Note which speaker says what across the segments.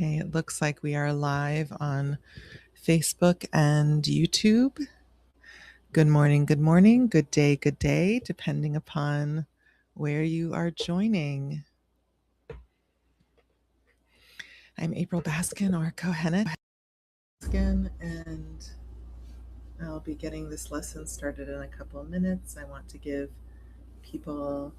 Speaker 1: Okay, it looks like we are live on Facebook and YouTube. Good morning, good day, depending upon where you are joining. I'm April Baskin or Kohenet Baskin, and I'll be getting this lesson started in a couple of minutes. I want to give people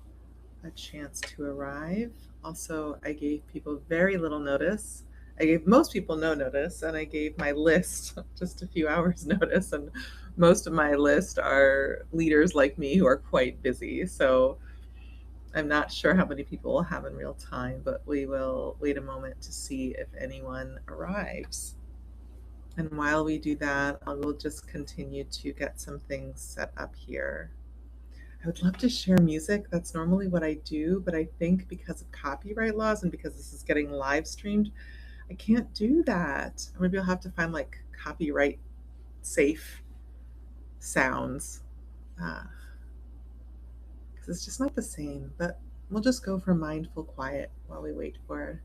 Speaker 1: a chance to arrive. Also, I gave people very little notice. I gave most people no notice, and I gave my list just a few hours notice, and most of my list are leaders like me who are quite busy. So I'm not sure how many people we'll have in real time, but we will wait a moment to see if anyone arrives. And while we do that, I will just continue to get some things set up here. I would love to share music. That's normally what I do, but I think because of copyright laws and because this is getting live streamed, I can't do that. Or maybe I'll have to find like copyright safe sounds because it's just not the same. But we'll just go for mindful quiet while we wait for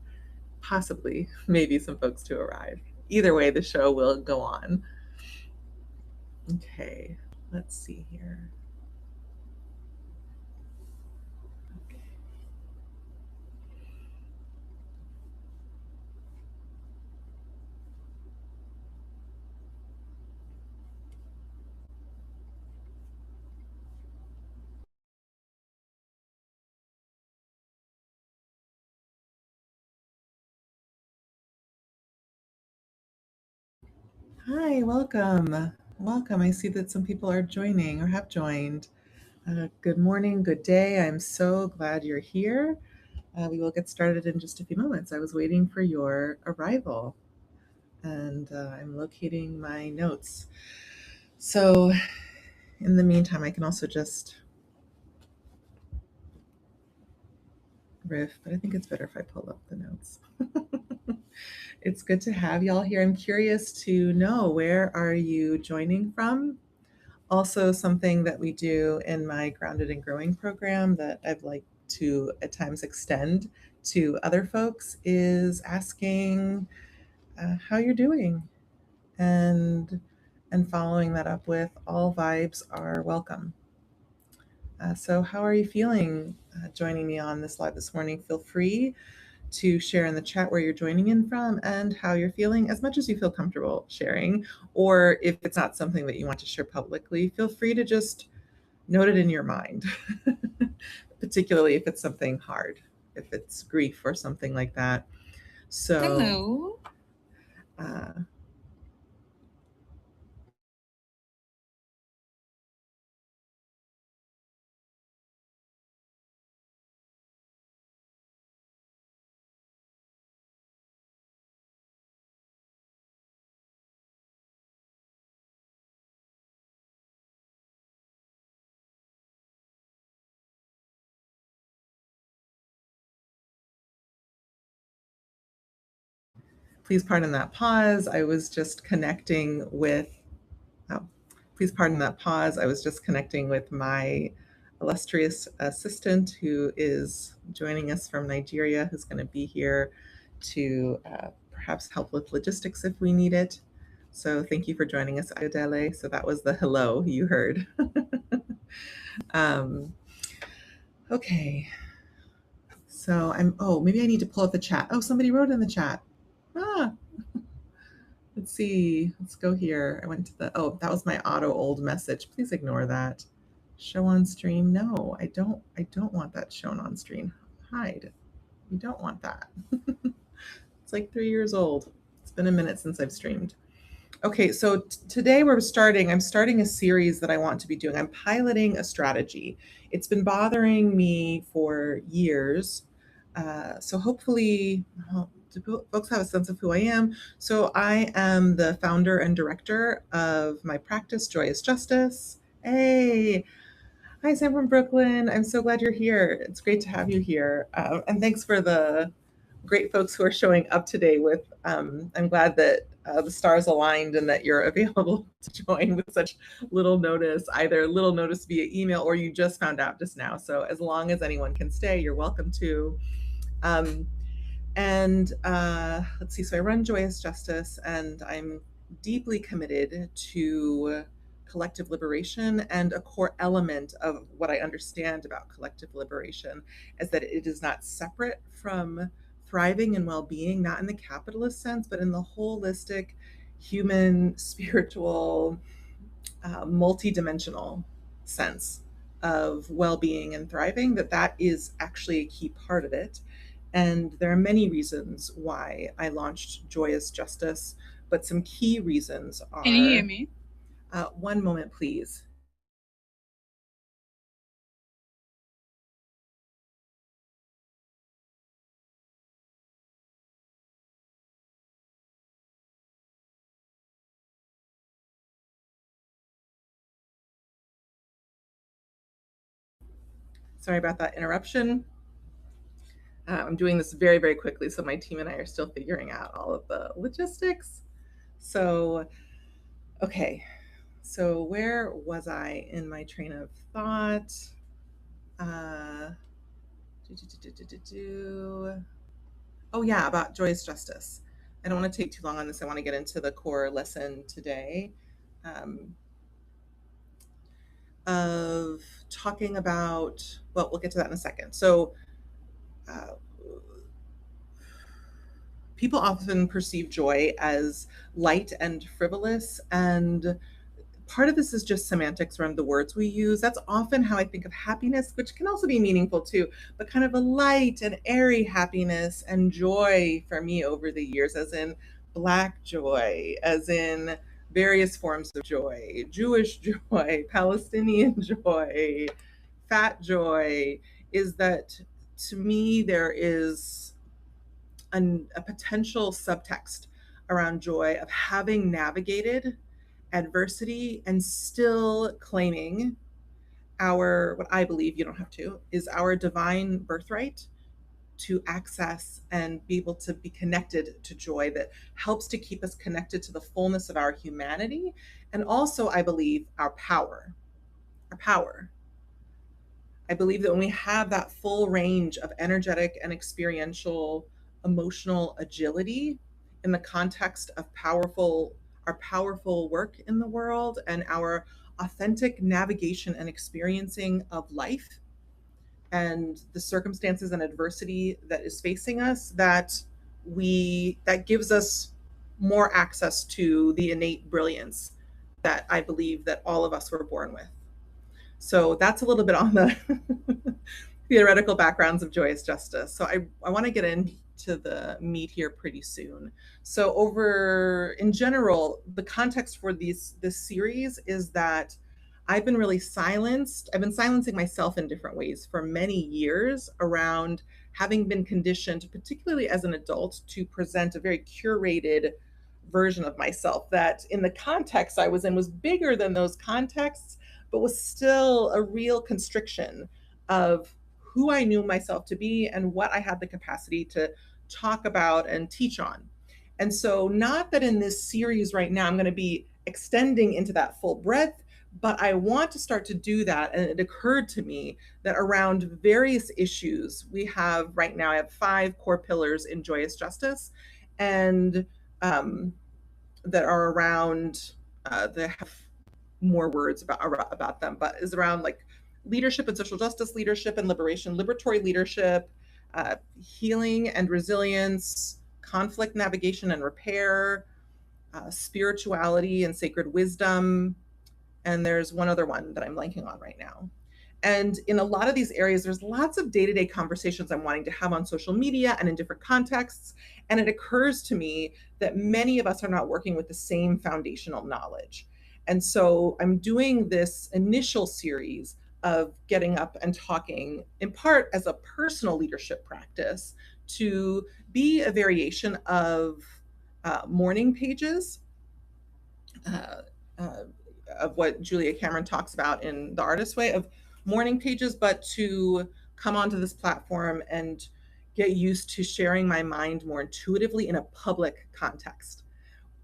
Speaker 1: possibly maybe some folks to arrive. Either way, the show will go on. Okay, let's see here. Hi, welcome. Welcome. I see that some people are joining or have joined. Good morning, good day. I'm so glad you're here. We will get started in just a few moments. I was waiting for your arrival and I'm locating my notes. So, in the meantime, I can also just riff, but I think it's better if I pull up the notes. It's good to have y'all here. I'm curious to know, where are you joining from? Also, something that we do in my Grounded and Growing program that I'd like to at times extend to other folks is asking how you're doing, and following that up with all vibes are welcome. So how are you feeling joining me on this live this morning? Feel free to share in the chat where you're joining in from and how you're feeling, as much as you feel comfortable sharing. Or if it's not something that you want to share publicly, feel free to just note it in your mind, particularly if it's something hard, if it's grief or something like that. So,
Speaker 2: Hello.
Speaker 1: please pardon that pause. I was just connecting with, please pardon that pause. I was just connecting with my illustrious assistant who is joining us from Nigeria, who's going to be here to perhaps help with logistics if we need it. So thank you for joining us, Ayodele. So that was the hello you heard. Okay. So maybe I need to pull up the chat. Oh, somebody wrote in the chat. Let's see. Let's go here. I went to that was my auto old message. Please ignore that. Show on stream. No, I don't want that shown on stream. Hide. We don't want that. It's like 3 years old. It's been a minute since I've streamed. Okay, so today I'm starting a series that I want to be doing. I'm piloting a strategy. It's been bothering me for years. So hopefully, do folks have a sense of who I am? So I am the founder and director of my practice, Joyous Justice. Hey, hi, Sam from Brooklyn. I'm so glad you're here. It's great to have you here. And thanks for the great folks who are showing up today with, I'm glad that the stars aligned and that you're available to join with such little notice, either little notice via email or you just found out just now. So as long as anyone can stay, you're welcome to. And let's see, so I run Joyous Justice, and I'm deeply committed to collective liberation. And a core element of what I understand about collective liberation is that it is not separate from thriving and well being, not in the capitalist sense, but in the holistic, human, spiritual, multidimensional sense of well-being and thriving, that is actually a key part of it. And there are many reasons why I launched Joyous Justice, but some key reasons
Speaker 2: Can you hear
Speaker 1: are
Speaker 2: me?
Speaker 1: one moment, please. Sorry about that interruption. I'm doing this very, very quickly, so my team and I are still figuring out all of the logistics. So, okay, so where was I in my train of thought? Uh, Oh, yeah, about Joyous Justice. I don't want to take too long on this. I want to get into the core lesson today, um, of talking about, well, we'll get to that in a second. So, uh, people often perceive joy as light and frivolous, and part of this is just semantics around the words we use. That's often how I think of happiness, which can also be meaningful too, but kind of a light and airy happiness and joy for me over the years, as in Black joy, as in various forms of joy, Jewish joy, Palestinian joy, fat joy, is that to me there is a potential subtext around joy of having navigated adversity and still claiming our, what I believe, you don't have to, is our divine birthright to access and be able to be connected to joy, that helps to keep us connected to the fullness of our humanity. And also, I believe, our power. Our power. I believe that when we have that full range of energetic and experiential emotional agility in the context of our powerful work in the world and our authentic navigation and experiencing of life and the circumstances and adversity that is facing us, that gives us more access to the innate brilliance that I believe that all of us were born with. So that's a little bit on the theoretical backgrounds of Joyous Justice. So I want to get into the meat here pretty soon. So over in general, the context for this series is that I've been really silenced. I've been silencing myself in different ways for many years around having been conditioned, particularly as an adult, to present a very curated version of myself that in the context I was in was bigger than those contexts, but was still a real constriction of who I knew myself to be and what I had the capacity to talk about and teach on. And so, not that in this series right now I'm going to be extending into that full breadth, but I want to start to do that. And it occurred to me that around various issues we have right now, I have 5 core pillars in Joyous Justice, and that are around, that have more words about them, but is around like leadership and social justice leadership and liberation, liberatory leadership, healing and resilience, conflict navigation and repair, spirituality and sacred wisdom, and there's one other one that I'm blanking on right now. And in a lot of these areas, there's lots of day-to-day conversations I'm wanting to have on social media and in different contexts. And it occurs to me that many of us are not working with the same foundational knowledge. And so I'm doing this initial series of getting up and talking, in part as a personal leadership practice, to be a variation of morning pages, uh, uh, of what Julia Cameron talks about in The Artist Way, of morning pages, but to come onto this platform and get used to sharing my mind more intuitively in a public context.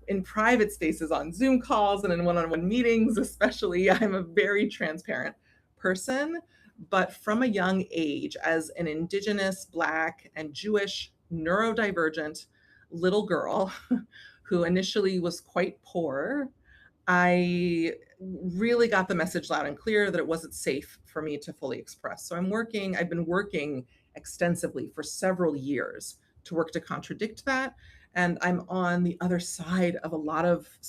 Speaker 1: In private spaces, on Zoom calls and in one-on-one meetings, especially, I'm a very transparent person. But from a young age, as an Indigenous, Black, and Jewish neurodivergent little girl who initially was quite poor, I really got the message loud and clear that it wasn't safe for me to fully express. So I've been working extensively for several years to work to contradict that. And I'm on the other side of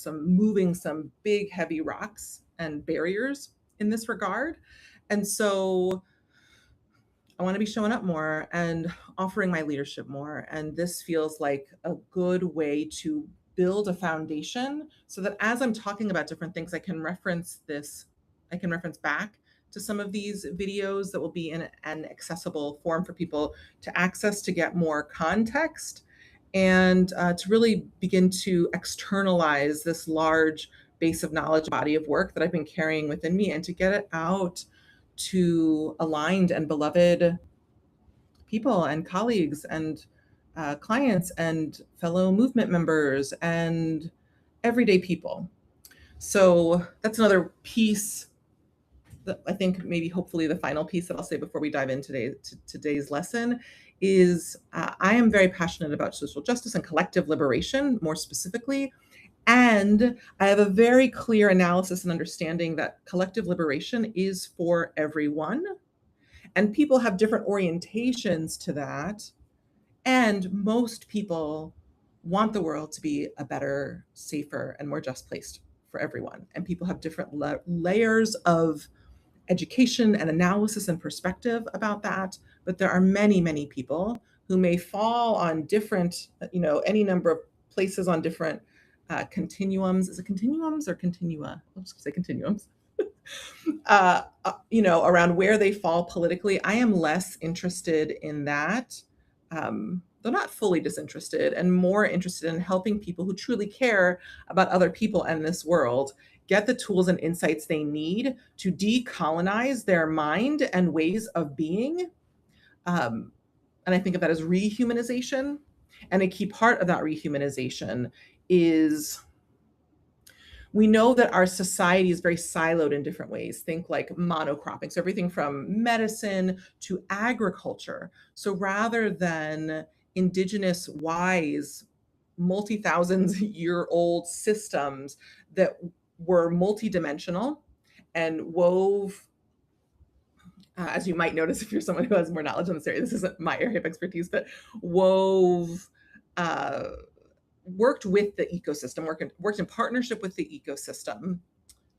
Speaker 1: moving some big, heavy rocks and barriers in this regard. And so I want to be showing up more and offering my leadership more. And this feels like a good way to build a foundation so that as I'm talking about different things, I can reference back to some of these videos that will be in an accessible form for people to access to get more context and to really begin to externalize this large base of knowledge body of work that I've been carrying within me and to get it out to aligned and beloved people and colleagues and clients and fellow movement members and everyday people. So that's another piece that I think maybe hopefully the final piece that I'll say before we dive into today's lesson is I am very passionate about social justice and collective liberation, more specifically. And I have a very clear analysis and understanding that collective liberation is for everyone. And people have different orientations to that. And most people want the world to be a better, safer, and more just place for everyone. And people have different layers of education and analysis and perspective about that. But there are many, many people who may fall on different, any number of places on different continuums. Is it continuums or continua? I'll just say continuums. Around where they fall politically. I am less interested in that. Though not fully disinterested, and more interested in helping people who truly care about other people and this world get the tools and insights they need to decolonize their mind and ways of being. And I think of that as rehumanization. And a key part of that rehumanization is we know that our society is very siloed in different ways. Think like monocropping, so everything from medicine to agriculture. So rather than indigenous, wise, multi-thousand-year-old systems that were multidimensional and wove, as you might notice if you're someone who has more knowledge on this area, this isn't my area of expertise, but wove, worked with the ecosystem, worked in partnership with the ecosystem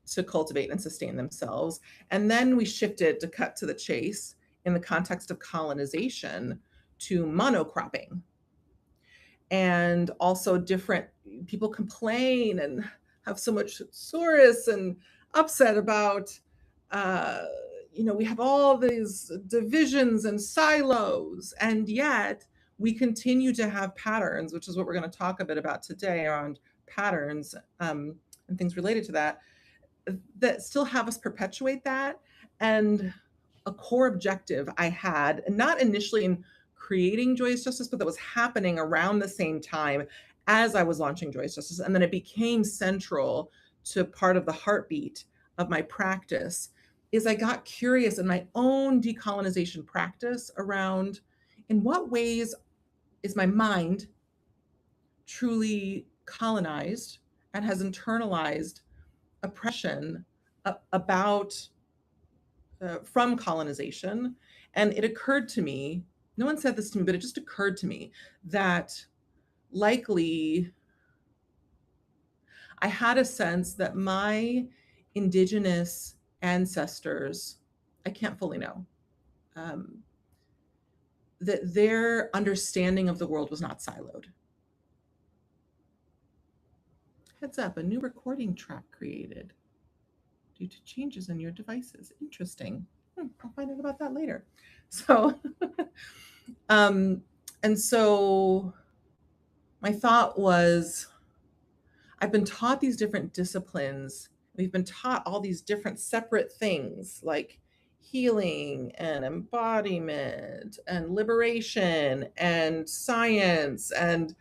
Speaker 1: to cultivate and sustain themselves. And then we shifted to cut to the chase in the context of colonization to monocropping. And also different people complain and have so much solace and upset about, we have all these divisions and silos, and yet we continue to have patterns, which is what we're going to talk a bit about today around patterns and things related to that still have us perpetuate that. And a core objective I had, and not initially in creating Joyous Justice, but that was happening around the same time as I was launching Joyous Justice. And then it became central to part of the heartbeat of my practice, is I got curious in my own decolonization practice around in what ways is my mind truly colonized and has internalized oppression from colonization. And it occurred to me, no one said this to me, but it just occurred to me that likely I had a sense that my indigenous ancestors, I can't fully know, that their understanding of the world was not siloed. Heads up, a new recording track created due to changes in your devices. Interesting. I'll find out about that later. So, and so my thought was, I've been taught these different disciplines. We've been taught all these different separate things like healing and embodiment and liberation and science and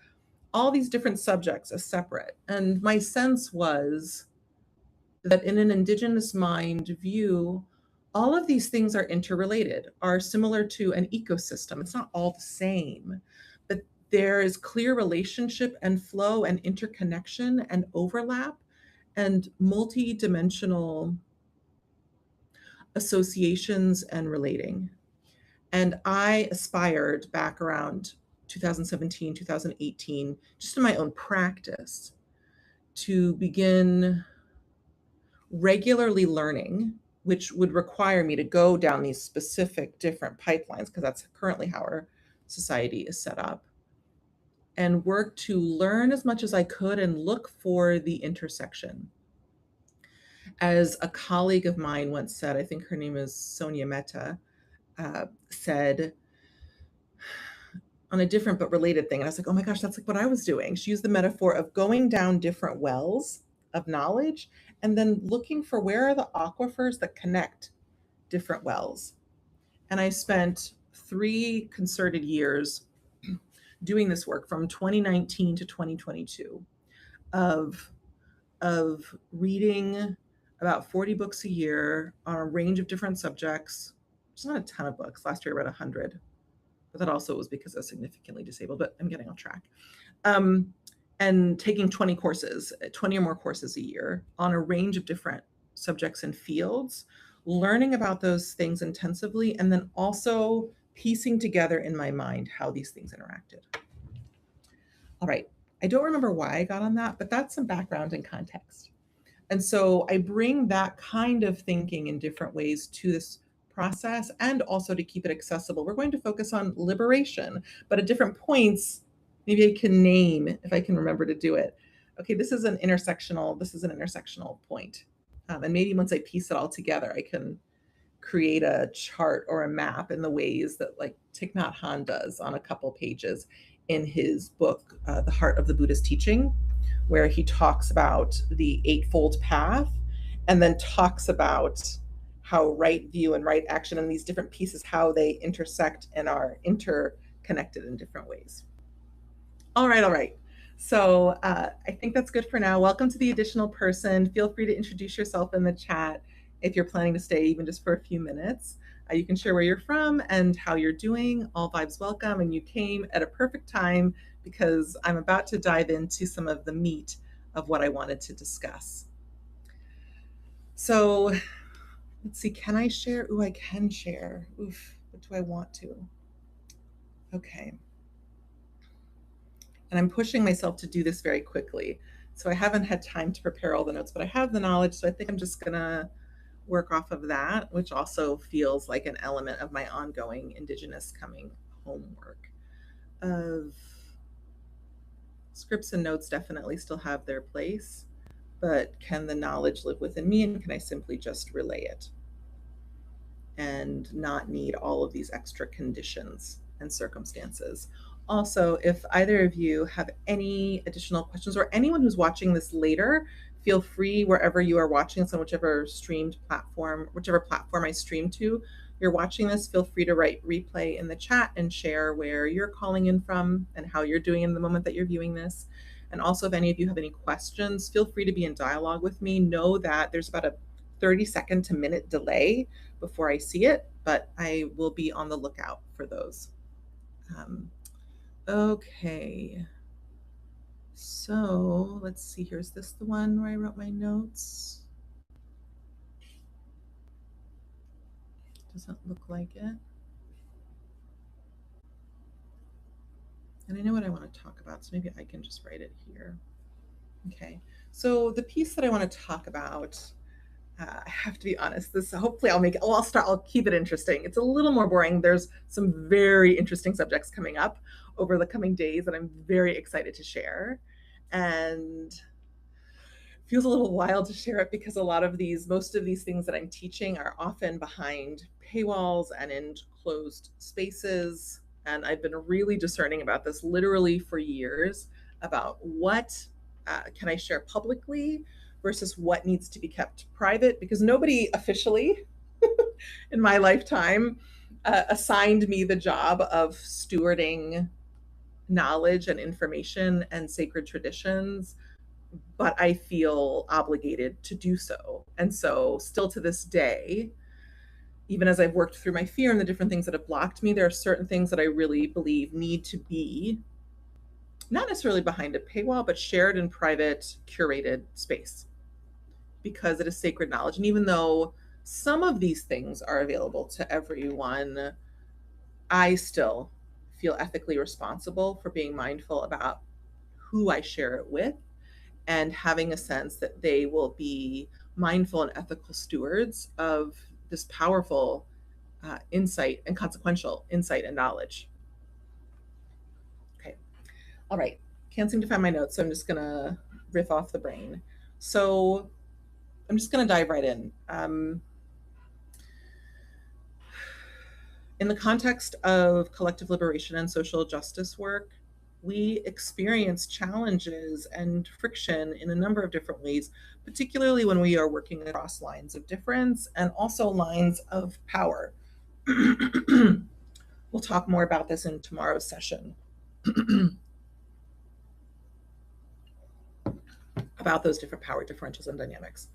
Speaker 1: all these different subjects as separate. And my sense was that in an indigenous mind view, all of these things are interrelated, are similar to an ecosystem. It's not all the same, but there is clear relationship and flow and interconnection and overlap and multi-dimensional associations and relating. And I aspired back around 2017, 2018, just in my own practice, to begin regularly learning, which would require me to go down these specific different pipelines, because that's currently how our society is set up, and work to learn as much as I could and look for the intersection. As a colleague of mine once said, I think her name is Sonia Mehta, said on a different but related thing. And I was like, oh my gosh, that's like what I was doing. She used the metaphor of going down different wells of knowledge and then looking for where are the aquifers that connect different wells. And I spent 3 concerted years doing this work from 2019 to 2022 of reading about 40 books a year on a range of different subjects. It's not a ton of books. Last year I read 100, but that also was because I was significantly disabled, but I'm getting off track. And taking 20 courses, 20 or more courses a year on a range of different subjects and fields, learning about those things intensively, and then also piecing together in my mind how these things interacted. All right, I don't remember why I got on that, but that's some background and context. And so I bring that kind of thinking in different ways to this process, and also to keep it accessible. We're going to focus on liberation, but at different points, maybe I can name, if I can remember to do it. Okay, this is an intersectional point. And maybe once I piece it all together, I can create a chart or a map in the ways that like Thich Nhat Hanh does on a couple pages in his book, The Heart of the Buddhist Teaching, where he talks about the Eightfold Path and then talks about how right view and right action and these different pieces, how they intersect and are interconnected in different ways. All right. So I think that's good for now. Welcome to the additional person. Feel free to introduce yourself in the chat if you're planning to stay even just for a few minutes. You can share where you're from and how you're doing. All vibes welcome. And you came at a perfect time because I'm about to dive into some of the meat of what I wanted to discuss. So let's see, can I share? Ooh, I can share. Oof, what do I want to? Okay. And I'm pushing myself to do this very quickly. So I haven't had time to prepare all the notes, but I have the knowledge. So I think I'm just gonna work off of that, which also feels like an element of my ongoing Indigenous coming homework. Of scripts and notes definitely still have their place, but can the knowledge live within me, and can I simply just relay it and not need all of these extra conditions and circumstances? Also, if either of you have any additional questions, or anyone who's watching this later, feel free, wherever you are watching this, on whichever platform I stream to, you're watching this, feel free to write replay in the chat and share where you're calling in from and how you're doing in the moment that you're viewing this. And also, if any of you have any questions, feel free to be in dialogue with me. Know that there's about a 30-second to minute delay before I see it, but I will be on the lookout for those. Okay. So let's see, here's this the one where I wrote my notes. Doesn't look like it. And I know what I want to talk about, so maybe I can just write it here. Okay, so the piece that I want to talk about, I have to be honest, hopefully I'll keep it interesting. It's a little more boring. There's some very interesting subjects coming up over the coming days that I'm very excited to share. And it feels a little wild to share it because most of these things that I'm teaching are often behind paywalls and in closed spaces. And I've been really discerning about this literally for years, about what can I share publicly versus what needs to be kept private, because nobody officially in my lifetime assigned me the job of stewarding knowledge and information and sacred traditions, but I feel obligated to do so. And so still to this day, even as I've worked through my fear and the different things that have blocked me, there are certain things that I really believe need to be not necessarily behind a paywall, but shared in private, curated space because it is sacred knowledge. And even though some of these things are available to everyone, I still feel ethically responsible for being mindful about who I share it with and having a sense that they will be mindful and ethical stewards of this powerful insight and consequential insight and knowledge. Okay. All right. Can't seem to find my notes, so I'm just going to riff off the brain. So I'm just going to dive right in. In the context of collective liberation and social justice work, we experience challenges and friction in a number of different ways, particularly when we are working across lines of difference and also lines of power. We'll talk more about this in tomorrow's session. About those different power differentials and dynamics.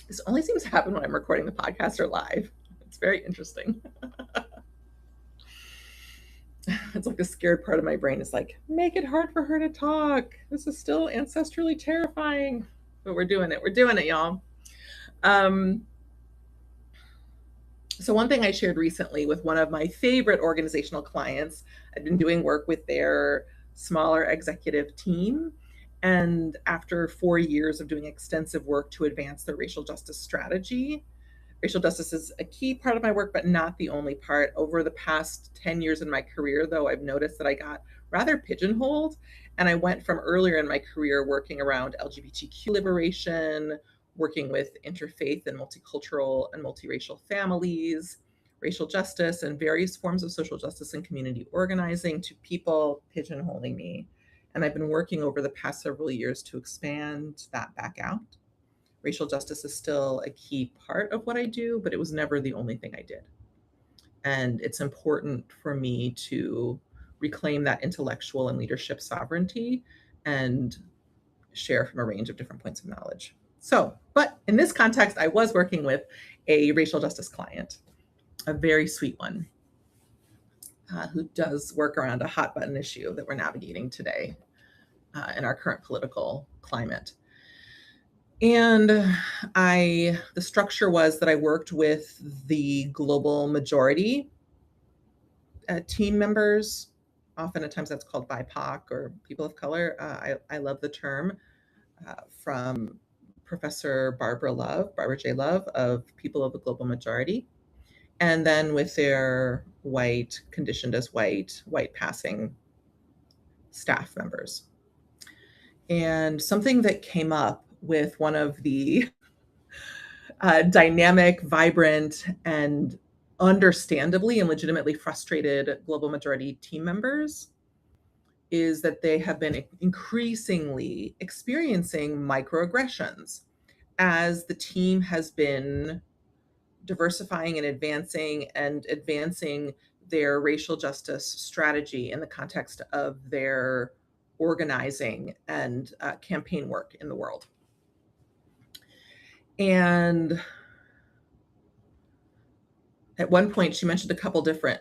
Speaker 1: This only seems to happen when I'm recording the podcast or live. It's very interesting. It's like the scared part of my brain is like, make it hard for her to talk. This is still ancestrally terrifying, but we're doing it. We're doing it, y'all. So one thing I shared recently with one of my favorite organizational clients, I'd been doing work with their smaller executive team. And after 4 years of doing extensive work to advance their racial justice strategy, racial justice is a key part of my work, but not the only part. Over the past 10 years in my career, though, I've noticed that I got rather pigeonholed. And I went from earlier in my career working around LGBTQ liberation, working with interfaith and multicultural and multiracial families, racial justice, and various forms of social justice and community organizing, to people pigeonholing me. And I've been working over the past several years to expand that back out. Racial justice is still a key part of what I do, but it was never the only thing I did. And it's important for me to reclaim that intellectual and leadership sovereignty and share from a range of different points of knowledge. So, but in this context, I was working with a racial justice client, a very sweet one, who does work around a hot button issue that we're navigating today in our current political climate. And the structure was that I worked with the global majority team members. Often at times that's called BIPOC or people of color. I love the term from Professor Barbara J. Love of People of the Global Majority. And then with their white, conditioned as white passing staff members. And something that came up with one of the dynamic, vibrant, and understandably and legitimately frustrated global majority team members is that they have been increasingly experiencing microaggressions as the team has been diversifying and advancing their racial justice strategy in the context of their organizing and campaign work in the world. And at one point, she mentioned a couple different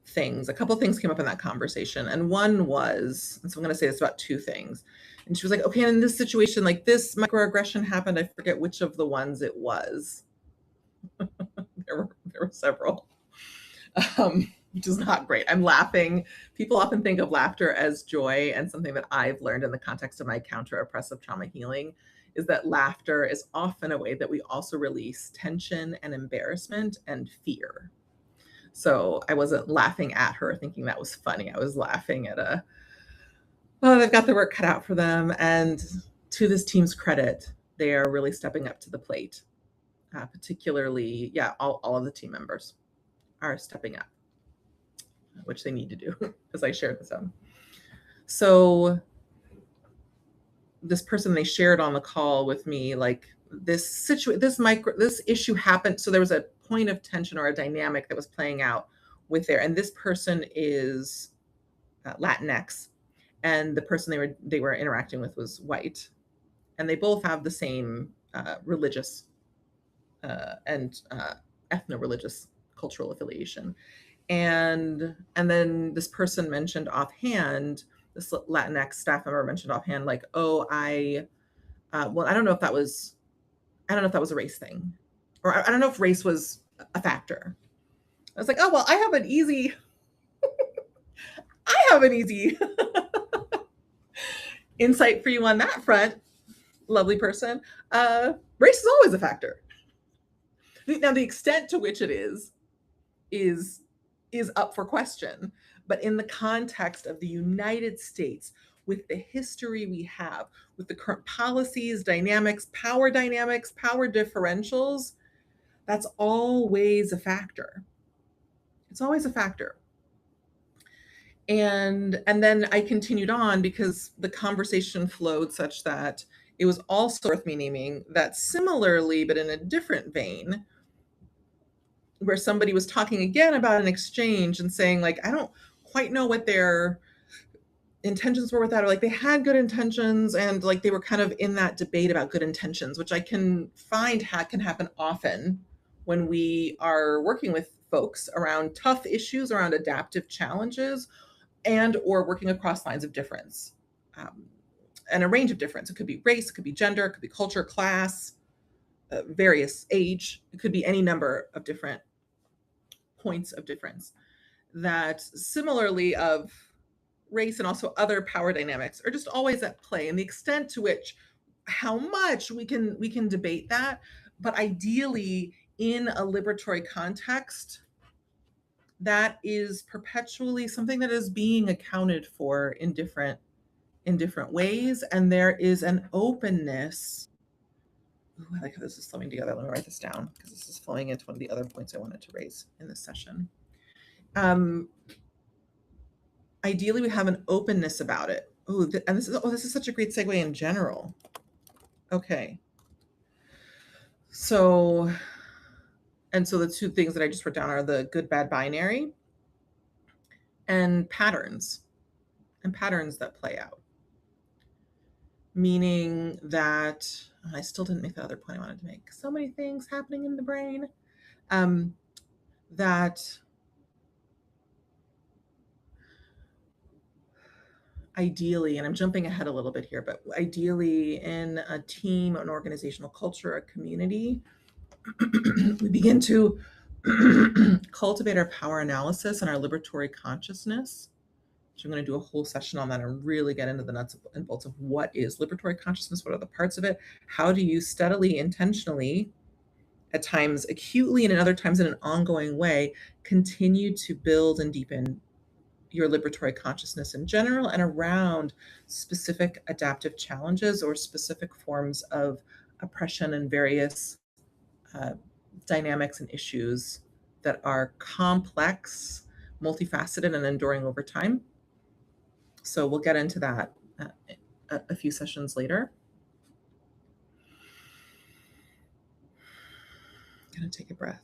Speaker 1: things. A couple things came up in that conversation. And one was, and so I'm going to say this about two things. And she was like, okay, in this situation, like this microaggression happened. I forget which of the ones it was. There were several, which is not great. I'm laughing. People often think of laughter as joy, and something that I've learned in the context of my counter-oppressive trauma healing is that laughter is often a way that we also release tension and embarrassment and fear. So I wasn't laughing at her thinking that was funny. I was laughing at they've got their work cut out for them. And to this team's credit, they are really stepping up to the plate. Particularly, all of the team members are stepping up, which they need to do, as I shared with them. So this person, they shared on the call with me, like this issue happened. So there was a point of tension or a dynamic that was playing out with there. And this person is Latinx, and the person they were interacting with was white. And they both have the same religious and ethno-religious cultural affiliation. And then this person mentioned offhand, this Latinx staff member mentioned offhand, like, oh, well, I don't know if that was a race thing, or I don't know if race was a factor. I was like, oh, well, I have an easy insight for you on that front, lovely person. Race is always a factor. Now, the extent to which it is up for question, but in the context of the United States, with the history we have, with the current policies, dynamics, power differentials, that's always a factor. It's always a factor. And then I continued on because the conversation flowed such that it was also worth me naming that similarly, but in a different vein, where somebody was talking again about an exchange and saying, like, I don't quite know what their intentions were with that, or like they had good intentions, and like they were kind of in that debate about good intentions, which I can find can happen often when we are working with folks around tough issues, around adaptive challenges, and or working across lines of difference, and a range of difference. It could be race, it could be gender, it could be culture, class, various age. It could be any number of different points of difference that similarly of race and also other power dynamics are just always at play, and the extent to which how much we can debate that, but ideally in a liberatory context, that is perpetually something that is being accounted for in different ways, and there is an openness. Ooh, I like how this is flowing together. Let me write this down because this is flowing into one of the other points I wanted to raise in this session. Ideally, we have an openness about it. Oh, and this is such a great segue in general. Okay. So the two things that I just wrote down are the good, bad binary and patterns that play out. Meaning that, I still didn't make the other point I wanted to make. So many things happening in the brain. That ideally, and I'm jumping ahead a little bit here, but ideally in a team, an organizational culture, a community, we begin to cultivate our power analysis and our liberatory consciousness, which I'm going to do a whole session on that and really get into the nuts and bolts of what is liberatory consciousness, what are the parts of it, how do you steadily, intentionally, at times acutely and at other times in an ongoing way, continue to build and deepen your liberatory consciousness in general and around specific adaptive challenges or specific forms of oppression and various dynamics and issues that are complex, multifaceted, and enduring over time. So we'll get into that a few sessions later. I'm going to take a breath.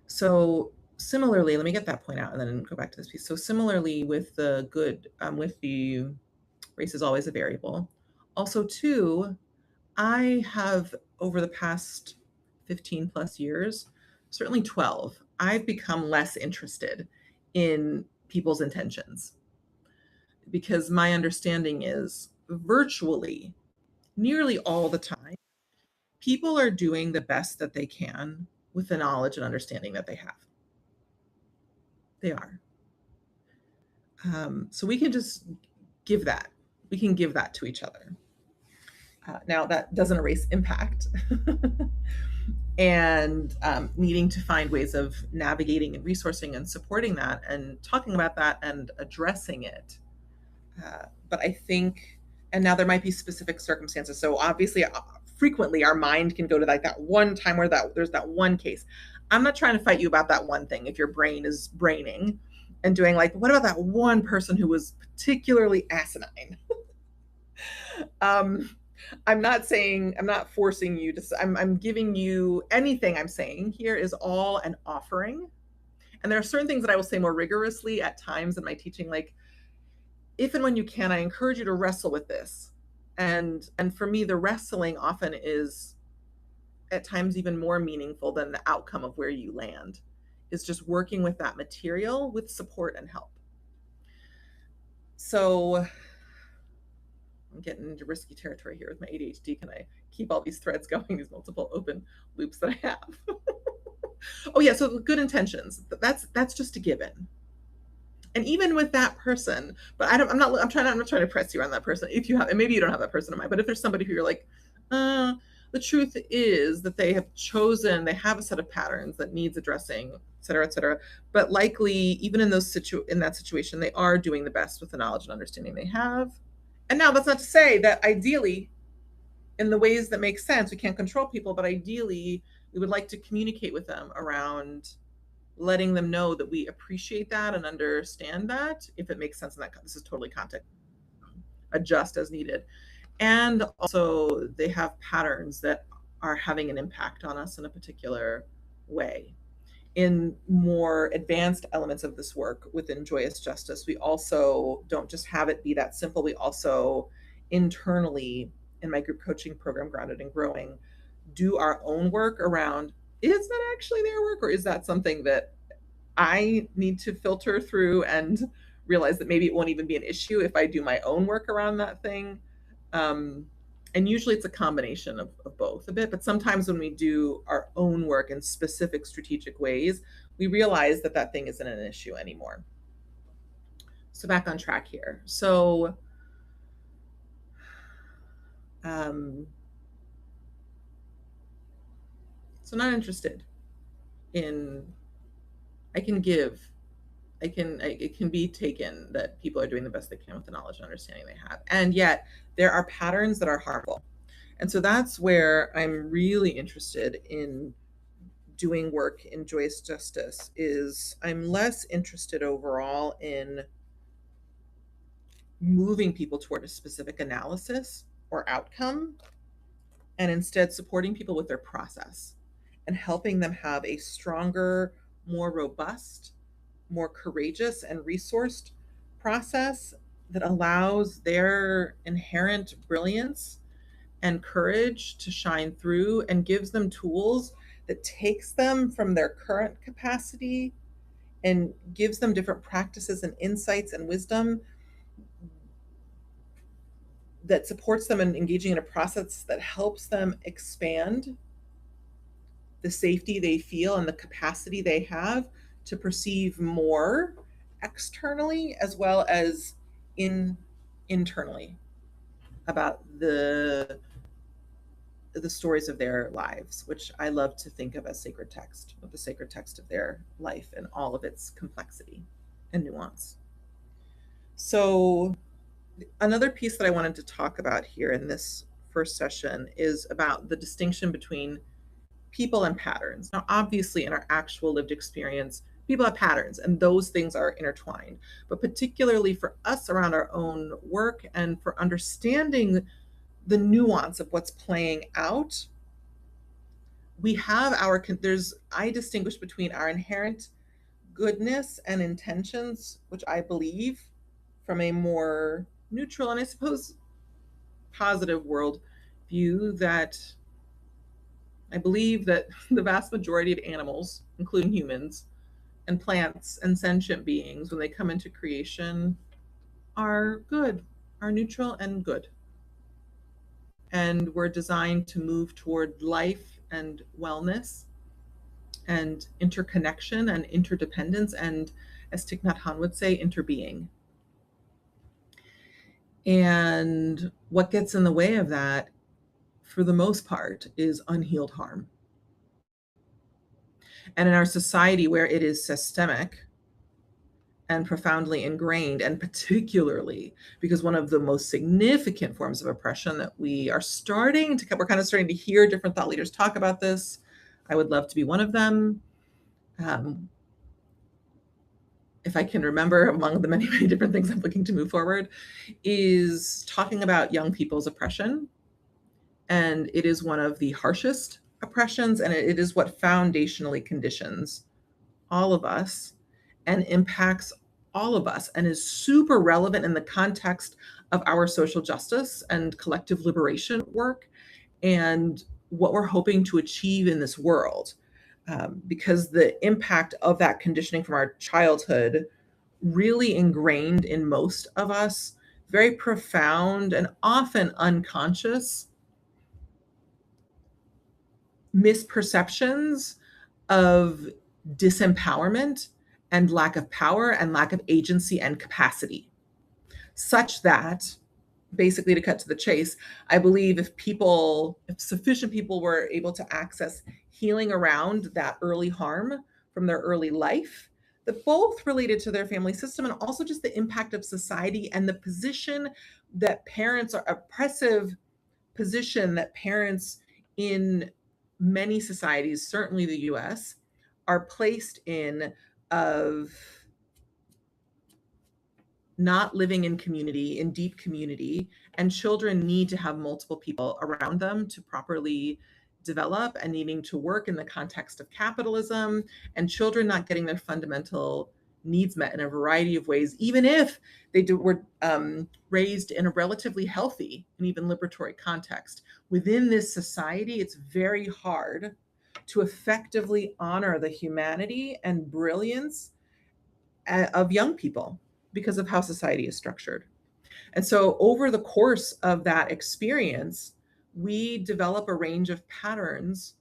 Speaker 1: So similarly, let me get that point out and then go back to this piece. So similarly with the good, with the race is always a variable. Also too, I have over the past 15 plus years, certainly 12, I've become less interested in people's intentions, because my understanding is virtually nearly all the time, people are doing the best that they can with the knowledge and understanding that they have. They are. So we can just give that. We can give that to each other. Now, that doesn't erase impact and needing to find ways of navigating and resourcing and supporting that and talking about that and addressing it. But I think, and now there might be specific circumstances. So obviously, frequently our mind can go to like that one time where there's that one case. I'm not trying to fight you about that one thing if your brain is braining and doing like, what about that one person who was particularly asinine? I'm not forcing you to, I'm giving you, anything I'm saying here is all an offering. And there are certain things that I will say more rigorously at times in my teaching, like, if and when you can, I encourage you to wrestle with this. And for me, the wrestling often is at times even more meaningful than the outcome of where you land. is just working with that material with support and help. So I'm getting into risky territory here with my ADHD. Can I keep all these threads going, these multiple open loops that I have? Oh yeah, so good intentions. That's just a given. And even with that person, but I'm not trying to press you on that person. If you have, and maybe you don't have that person in mind, but if there's somebody who you're like, the truth is that they have chosen, they have a set of patterns that needs addressing, et cetera, et cetera. But likely, even in that situation, they are doing the best with the knowledge and understanding they have. And now that's not to say that ideally, in the ways that make sense, we can't control people, but ideally, we would like to communicate with them around letting them know that we appreciate that and understand that, if it makes sense in that. This is totally context, adjust as needed. And also they have patterns that are having an impact on us in a particular way. In more advanced elements of this work within Joyous Justice, we also don't just have it be that simple. We also internally, in my group coaching program, Grounded and Growing, do our own work around, is that actually their work, or is that something that I need to filter through and realize that maybe it won't even be an issue if I do my own work around that thing? And usually it's a combination of both a bit, but sometimes when we do our own work in specific strategic ways, we realize that that thing isn't an issue anymore. So back on track here. So not interested in, I can give, it can be taken that people are doing the best they can with the knowledge and understanding they have. And yet there are patterns that are harmful. And so that's where I'm really interested in doing work in Joyous Justice. Is I'm less interested overall in moving people toward a specific analysis or outcome, and instead supporting people with their process and helping them have a stronger, more robust, more courageous and resourced process that allows their inherent brilliance and courage to shine through, and gives them tools that takes them from their current capacity and gives them different practices and insights and wisdom that supports them in engaging in a process that helps them expand the safety they feel and the capacity they have to perceive more externally as well as internally about the stories of their lives, which I love to think of as sacred text, of the sacred text of their life and all of its complexity and nuance. So another piece that I wanted to talk about here in this first session is about the distinction between people and patterns. Now, obviously, in our actual lived experience, people have patterns and those things are intertwined. But particularly for us around our own work and for understanding the nuance of what's playing out, we have I distinguish between our inherent goodness and intentions, which I believe from a more neutral and I suppose positive world view, that I believe that the vast majority of animals, including humans and plants and sentient beings, when they come into creation, are good, are neutral and good. And we're designed to move toward life and wellness and interconnection and interdependence, and as Thich Nhat Hanh would say, interbeing. And what gets in the way of that, for the most part, is unhealed harm. And in our society where it is systemic and profoundly ingrained, and particularly because one of the most significant forms of oppression that we're kind of starting to hear different thought leaders talk about this. I would love to be one of them. If I can remember, among the many, many different things I'm looking to move forward, is talking about young people's oppression. And it is one of the harshest oppressions, and it is what foundationally conditions all of us and impacts all of us, and is super relevant in the context of our social justice and collective liberation work and what we're hoping to achieve in this world. because the impact of that conditioning from our childhood really ingrained in most of us, very profound and often unconscious misperceptions of disempowerment and lack of power and lack of agency and capacity, such that, basically, to cut to the chase, I believe if sufficient people were able to access healing around that early harm from their early life, that both related to their family system and also just the impact of society and the position that parents are oppressive position that parents in many societies, certainly the US, are placed in, of not living in community, in deep community, and children need to have multiple people around them to properly develop and needing to work in the context of capitalism, and children not getting their fundamental needs met in a variety of ways, even if were raised in a relatively healthy and even liberatory context. Within this society, it's very hard to effectively honor the humanity and brilliance of young people because of how society is structured. And so, over the course of that experience, we develop a range of patterns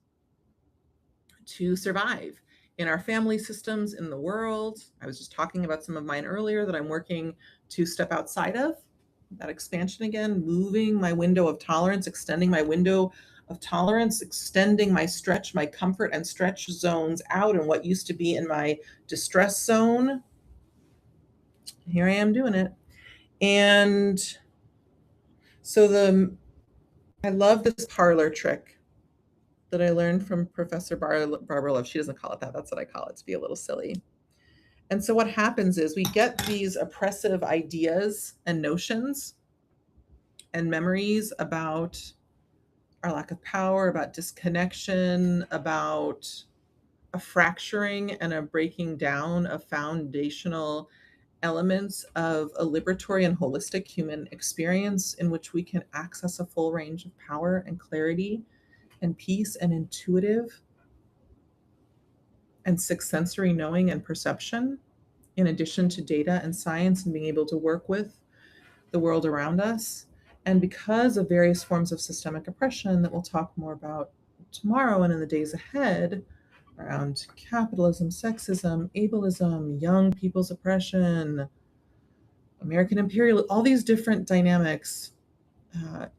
Speaker 1: to survive in our family systems, in the world. I was just talking about some of mine earlier that I'm working to step outside of. That expansion again, moving my window of tolerance, extending my window of tolerance, extending my comfort and stretch zones out, and what used to be in my distress zone. Here I am doing it. And so I love this parlor trick that I learned from Professor Barbara Love. She doesn't call it that. That's what I call it, to be a little silly. And so what happens is we get these oppressive ideas and notions and memories about our lack of power, about disconnection, about a fracturing and a breaking down of foundational elements of a liberatory and holistic human experience in which we can access a full range of power and clarity and peace and intuitive and sixth sensory knowing and perception, in addition to data and science and being able to work with the world around us. And because of various forms of systemic oppression that we'll talk more about tomorrow and in the days ahead, around capitalism, sexism, ableism, young people's oppression, American imperialism, all these different dynamics,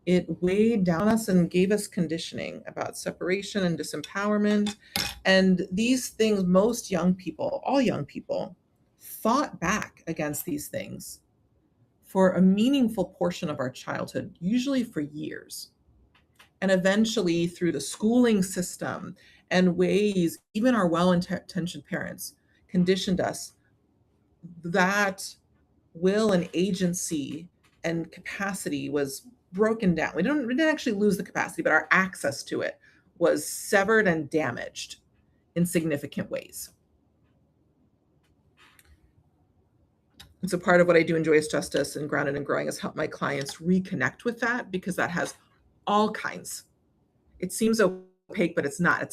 Speaker 1: it weighed down us and gave us conditioning about separation and disempowerment. And these things, most young people, all young people, fought back against these things for a meaningful portion of our childhood, usually for years. And eventually, through the schooling system and ways, even our well-intentioned parents conditioned us, that will and agency and capacity was broken down. We didn't actually lose the capacity, but our access to it was severed and damaged in significant ways. And so part of what I do in Joyous Justice and Grounded and Growing is help my clients reconnect with that, because that has all kinds. It seems opaque, but it's not. It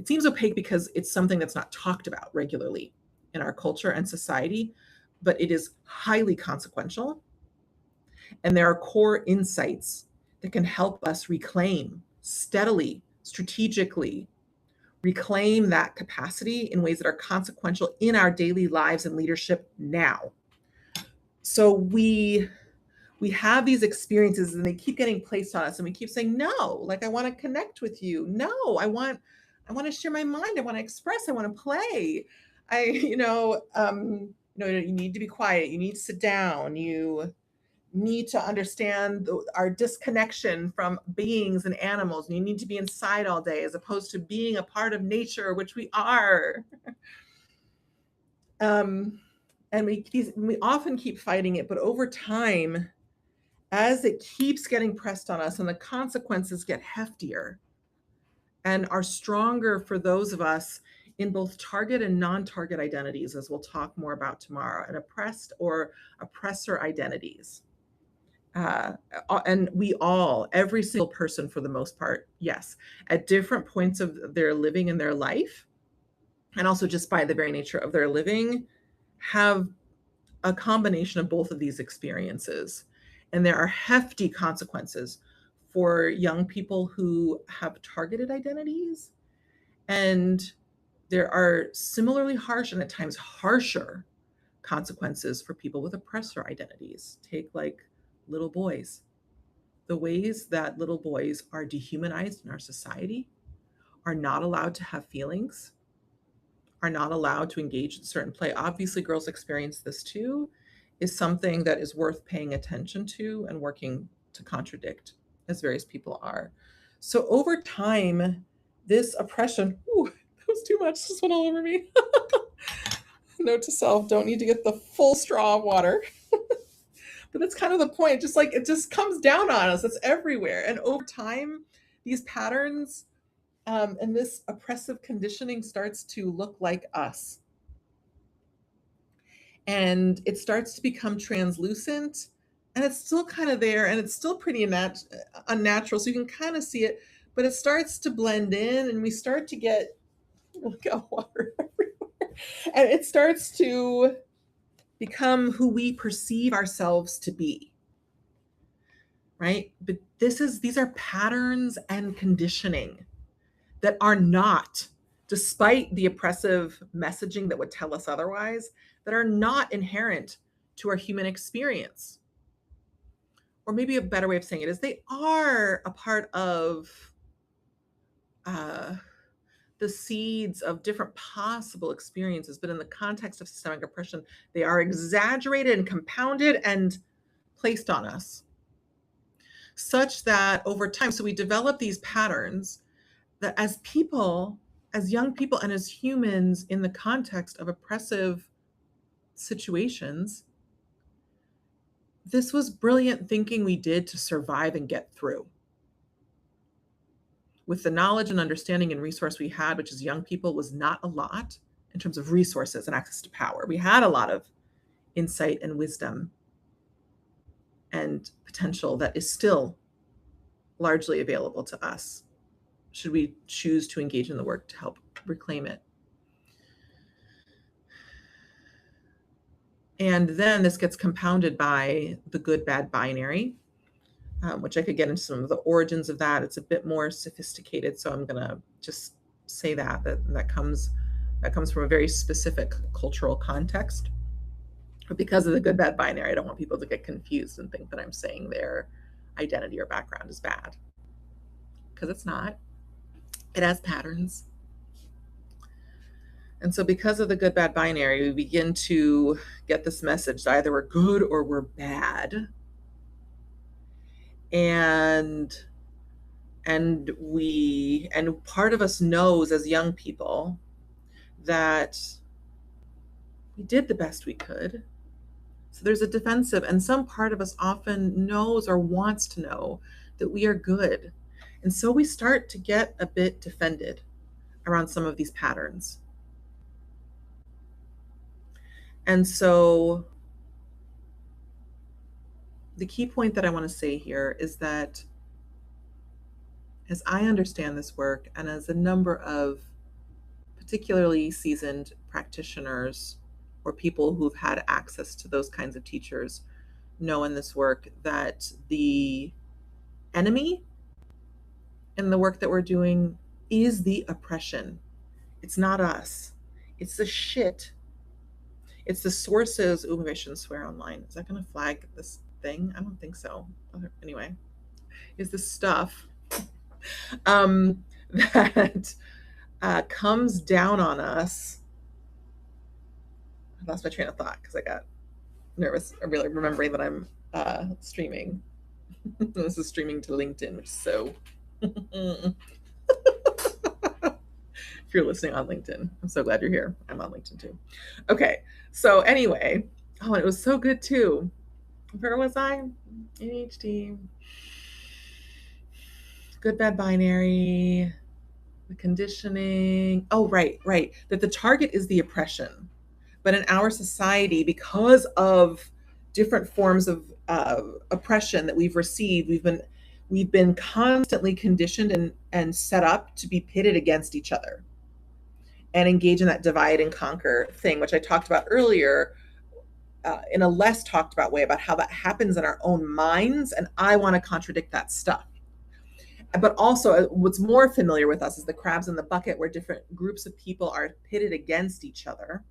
Speaker 1: seems opaque because it's something that's not talked about regularly in our culture and society, but it is highly consequential. And there are core insights that can help us reclaim steadily, strategically, reclaim that capacity in ways that are consequential in our daily lives and leadership now. So we have these experiences and they keep getting placed on us, and we keep saying, no, like, I want to connect with you. No, I want to share my mind. I want to express. I want to play. You need to be quiet. You need to sit down. You need to understand our disconnection from beings and animals. And you need to be inside all day as opposed to being a part of nature, which we are. And we often keep fighting it, but over time, as it keeps getting pressed on us and the consequences get heftier and are stronger for those of us in both target and non-target identities, as we'll talk more about tomorrow, and oppressed or oppressor identities. uh, and we all, every single person for the most part, yes, at different points of their living in their life, and also just by the very nature of their living, have a combination of both of these experiences. And there are hefty consequences for young people who have targeted identities. And there are similarly harsh and at times harsher consequences for people with oppressor identities. Take like little boys. The ways that little boys are dehumanized in our society, are not allowed to have feelings, are not allowed to engage in certain play. Obviously, girls experience this too, is something that is worth paying attention to and working to contradict, as various people are. So over time, this oppression, ooh, that was too much, just went all over me. Note to self, don't need to get the full straw of water. But that's kind of the point. Just like it just comes down on us. It's everywhere. And over time, these patterns and this oppressive conditioning starts to look like us. And it starts to become translucent, and it's still kind of there, and it's still pretty unnatural. So you can kind of see it, but it starts to blend in, and we start to get, look at water everywhere. And it starts to become who we perceive ourselves to be. Right? But these are patterns and conditioning that are not, despite the oppressive messaging that would tell us otherwise, that are not inherent to our human experience. Or maybe a better way of saying it is they are a part of the seeds of different possible experiences, but in the context of systemic oppression, they are exaggerated and compounded and placed on us, such that over time, so we develop these patterns that as people, as young people, and as humans in the context of oppressive situations, this was brilliant thinking we did to survive and get through. With the knowledge and understanding and resource we had, which as young people was not a lot in terms of resources and access to power, we had a lot of insight and wisdom and potential that is still largely available to us, should we choose to engage in the work to help reclaim it. And then this gets compounded by the good-bad binary, which I could get into some of the origins of that. It's a bit more sophisticated, so I'm gonna just say that comes from a very specific cultural context. But because of the good-bad binary, I don't want people to get confused and think that I'm saying their identity or background is bad, because it's not. It has patterns. And so because of the good-bad binary, we begin to get this message that either we're good or we're bad. And part of us knows as young people that we did the best we could. So there's a defensive, and some part of us often knows or wants to know that we are good. And so we start to get a bit defended around some of these patterns. And so the key point that I want to say here is that as I understand this work, and as a number of particularly seasoned practitioners or people who've had access to those kinds of teachers know in this work, that the enemy in the work that we're doing is the oppression. It's not us. It's the shit. It's the sources. Ooh, maybe I shouldn't swear online. Is that going to flag this thing? I don't think so. Anyway, is the stuff that comes down on us. I lost my train of thought because I got nervous. I'm really remembering that I'm streaming. This is streaming to LinkedIn, which is so. If you're listening on LinkedIn, I'm so glad you're here. I'm on LinkedIn too. Okay, so anyway, oh, and it was so good too. Where was I? ADHD. Good, bad binary. The conditioning. Oh, right. That the target is the oppression. But in our society, because of different forms of oppression that we've received. We've been constantly conditioned and set up to be pitted against each other and engage in that divide and conquer thing, which I talked about earlier, in a less talked about way, about how that happens in our own minds. And I want to contradict that stuff. But also, what's more familiar with us is the crabs in the bucket, where different groups of people are pitted against each other.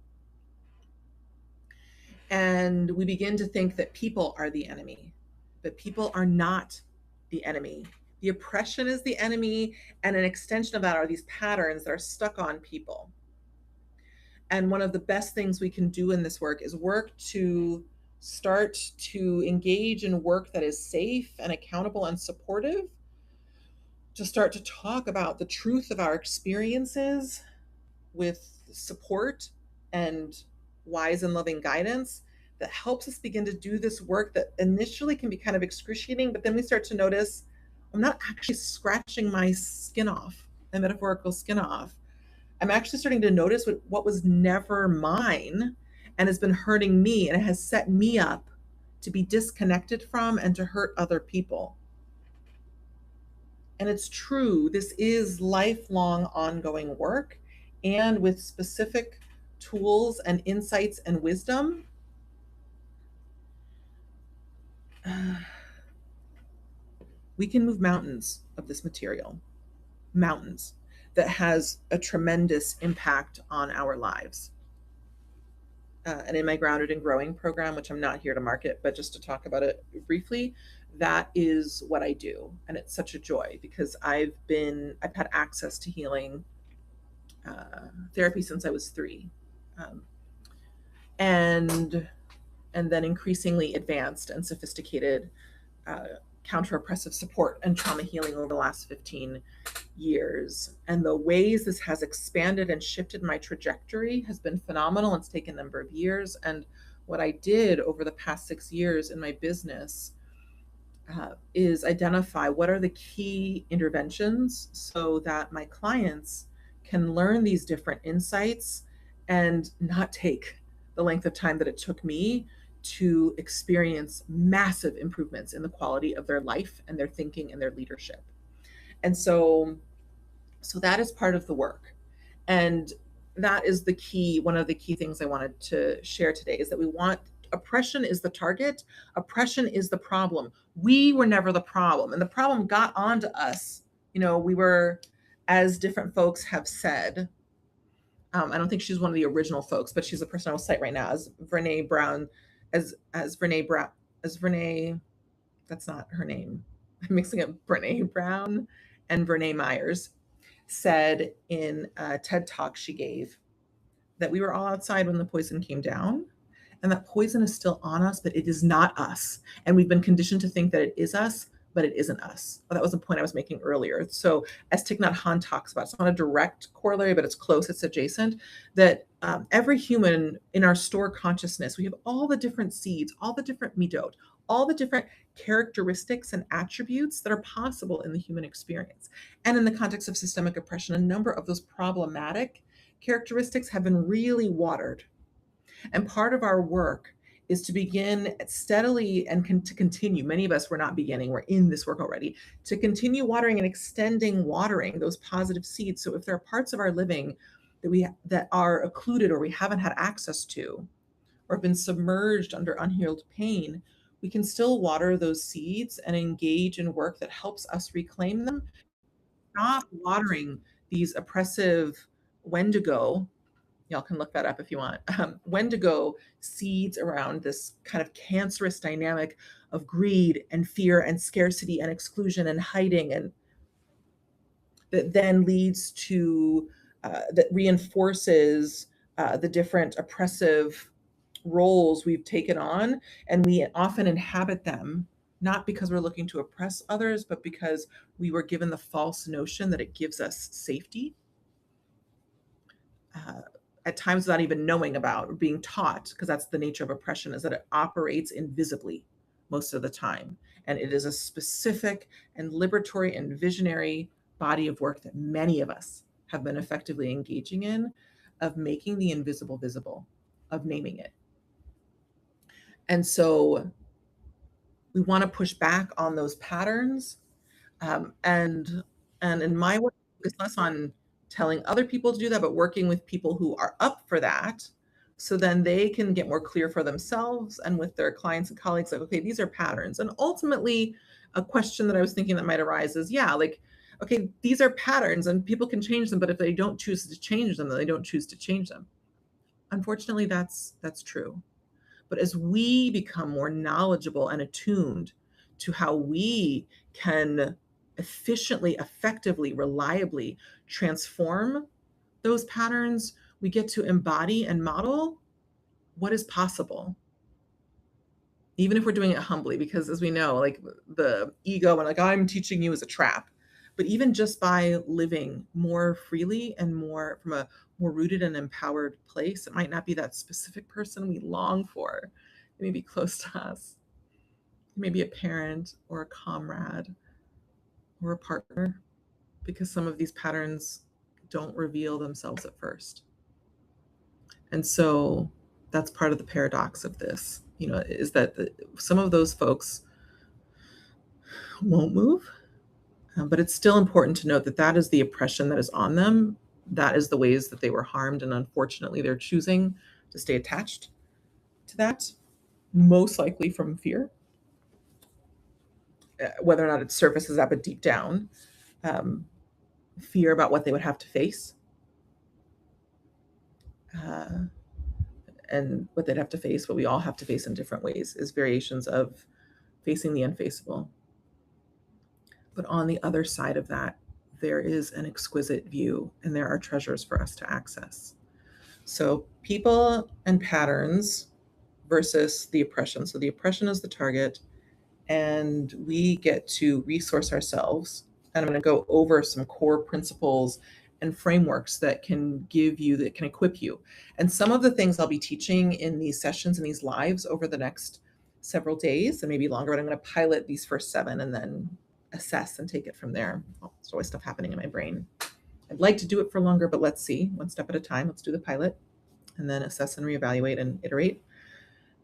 Speaker 1: And we begin to think that people are the enemy, but people are not the enemy. The oppression is the enemy, and an extension of that are these patterns that are stuck on people. And one of the best things we can do in this work is work to start to engage in work that is safe and accountable and supportive, to start to talk about the truth of our experiences with support and wise and loving guidance that helps us begin to do this work that initially can be kind of excruciating, but then we start to notice I'm not actually scratching my skin off, my metaphorical skin off. I'm actually starting to notice what was never mine and has been hurting me, and it has set me up to be disconnected from and to hurt other people. And it's true, this is lifelong ongoing work, and with specific tools and insights and wisdom, we can move mountains of this material, mountains that has a tremendous impact on our lives. And in my Grounded and Growing program, which I'm not here to market, but just to talk about it briefly, that is what I do. And it's such a joy because I've had access to healing therapy since I was 3. And then increasingly advanced and sophisticated counter-oppressive support and trauma healing over the last 15 years. And the ways this has expanded and shifted my trajectory has been phenomenal. It's taken a number of years. And what I did over the past 6 years in my business is identify what are the key interventions so that my clients can learn these different insights and not take the length of time that it took me to experience massive improvements in the quality of their life and their thinking and their leadership. And so that is part of the work. And that is one of the key things I wanted to share today, is that oppression is the target. Oppression is the problem. We were never the problem. And the problem got onto us. We were, as different folks have said, I don't think she's one of the original folks, but she's a person I will cite right now as Brene Brown, as Brene, that's not her name. I'm mixing up Brene Brown and Brene Myers, said in a TED Talk she gave, that we were all outside when the poison came down, and that poison is still on us, but it is not us. And we've been conditioned to think that it is us, but it isn't us. Well, that was the point I was making earlier. So as Thich Nhat Hanh talks about, it's not a direct corollary, but it's close, it's adjacent, that every human in our store consciousness, we have all the different seeds, all the different midot, all the different characteristics and attributes that are possible in the human experience. And in the context of systemic oppression, a number of those problematic characteristics have been really watered. And part of our work is to begin steadily and to continue. Many of us were not beginning, we're in this work already, to continue watering and extending watering those positive seeds. So if there are parts of our living that are occluded or we haven't had access to, or have been submerged under unhealed pain, we can still water those seeds and engage in work that helps us reclaim them. Stop watering these oppressive Wendigo, y'all can look that up if you want, Wendigo seeds around this kind of cancerous dynamic of greed and fear and scarcity and exclusion and hiding, and that then leads to, that reinforces the different oppressive roles we've taken on, and we often inhabit them not because we're looking to oppress others, but because we were given the false notion that it gives us safety, at times without even knowing about or being taught, because that's the nature of oppression, is that it operates invisibly most of the time. And it is a specific and liberatory and visionary body of work that many of us have been effectively engaging in, of making the invisible visible, of naming it. And so we want to push back on those patterns. Um, and and in my work, it's less on telling other people to do that, but working with people who are up for that. So then they can get more clear for themselves and with their clients and colleagues, like, okay, these are patterns. And ultimately, a question that I was thinking that might arise is, yeah, like, okay, these are patterns and people can change them, but if they don't choose to change them, then they don't choose to change them. Unfortunately, that's true. But as we become more knowledgeable and attuned to how we can efficiently, effectively, reliably transform those patterns, we get to embody and model what is possible, even if we're doing it humbly, because as we know, like the ego and like, I'm teaching you is a trap. But even just by living more freely and more from a more rooted and empowered place, it might not be that specific person we long for. It may be close to us. It may be a parent or a comrade or a partner, because some of these patterns don't reveal themselves at first. And so that's part of the paradox of this, is that some of those folks won't move. But it's still important to note that that is the oppression that is on them. That is the ways that they were harmed. And unfortunately, they're choosing to stay attached to that, most likely from fear, whether or not it surfaces up deep down, um, fear about what they would have to face, uh, and what they'd have to face, what we all have to face in different ways, is variations of facing the unfaceable. But on the other side of that, there is an exquisite view, and there are treasures for us to access. So, people and patterns versus the oppression. So, the oppression is the target, and we get to resource ourselves. And I'm going to go over some core principles and frameworks that can that can equip you. And some of the things I'll be teaching in these sessions and these lives over the next several days and maybe longer, but I'm going to pilot these first 7 and then assess and take it from there. There's always stuff happening in my brain. I'd like to do it for longer, but let's see, one step at a time. Let's do the pilot and then assess and reevaluate and iterate.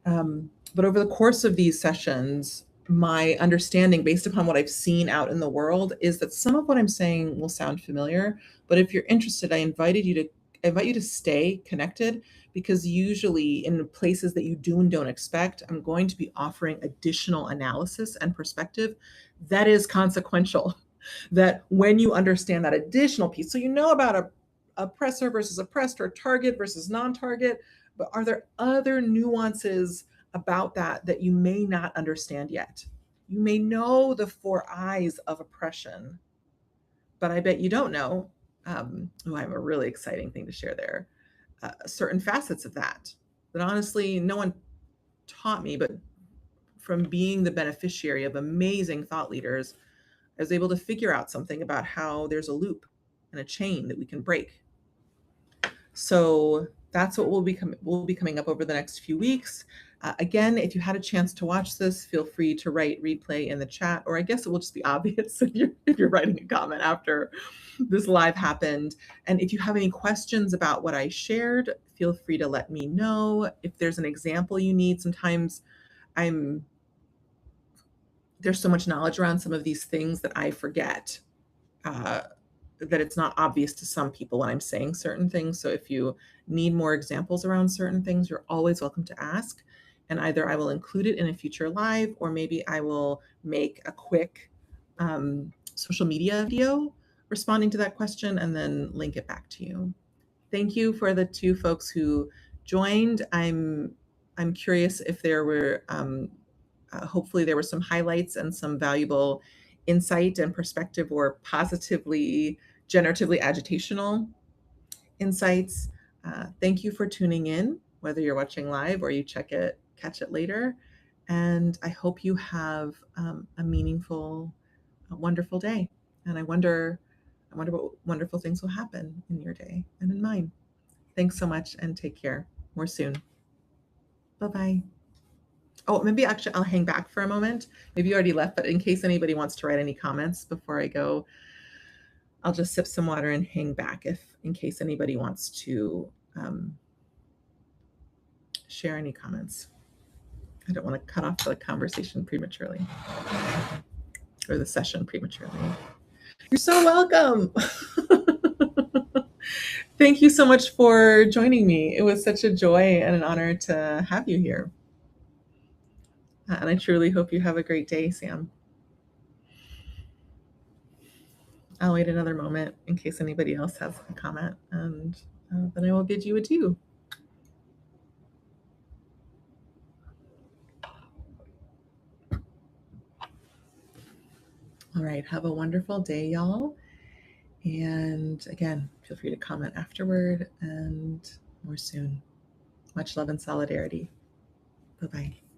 Speaker 1: But over the course of these sessions, my understanding, based upon what I've seen out in the world, is that some of what I'm saying will sound familiar. But if you're interested, I invite you to stay connected, because usually in places that you do and don't expect, I'm going to be offering additional analysis and perspective that is consequential. That when you understand that additional piece, so you know about a oppressor versus oppressed, or target versus non-target, but are there other nuances about that you may not understand yet? You may know the 4 eyes of oppression, but I bet you don't know. I have a really exciting thing to share there. Certain facets of that honestly no one taught me, but from being the beneficiary of amazing thought leaders, I was able to figure out something about how there's a loop and a chain that we can break. So that's what will be coming up over the next few weeks. Again, if you had a chance to watch this, feel free to write replay in the chat, or I guess it will just be obvious if you're writing a comment after this live happened. And if you have any questions about what I shared, feel free to let me know. If there's an example you need, sometimes there's so much knowledge around some of these things that I forget. That it's not obvious to some people when I'm saying certain things. So if you need more examples around certain things, you're always welcome to ask. And either I will include it in a future live, or maybe I will make a quick social media video responding to that question and then link it back to you. Thank you for the 2 folks who joined. I'm curious if there were, hopefully there were some highlights and some valuable insight and perspective, or positively generatively agitational insights. Thank you for tuning in, whether you're watching live or you catch it later. And I hope you have a meaningful, wonderful day. And I wonder what wonderful things will happen in your day and in mine. Thanks so much, and take care. More soon. Bye-bye. Oh, maybe actually I'll hang back for a moment. Maybe you already left, but in case anybody wants to write any comments before I go, I'll just sip some water and hang back in case anybody wants to share any comments. I don't want to cut off the conversation prematurely or the session prematurely. You're so welcome. Thank you so much for joining me. It was such a joy and an honor to have you here. And I truly hope you have a great day, Sam. I'll wait another moment in case anybody else has a comment, and then I will bid you adieu. All right, have a wonderful day, y'all. And again, feel free to comment afterward, and more soon. Much love and solidarity. Bye-bye.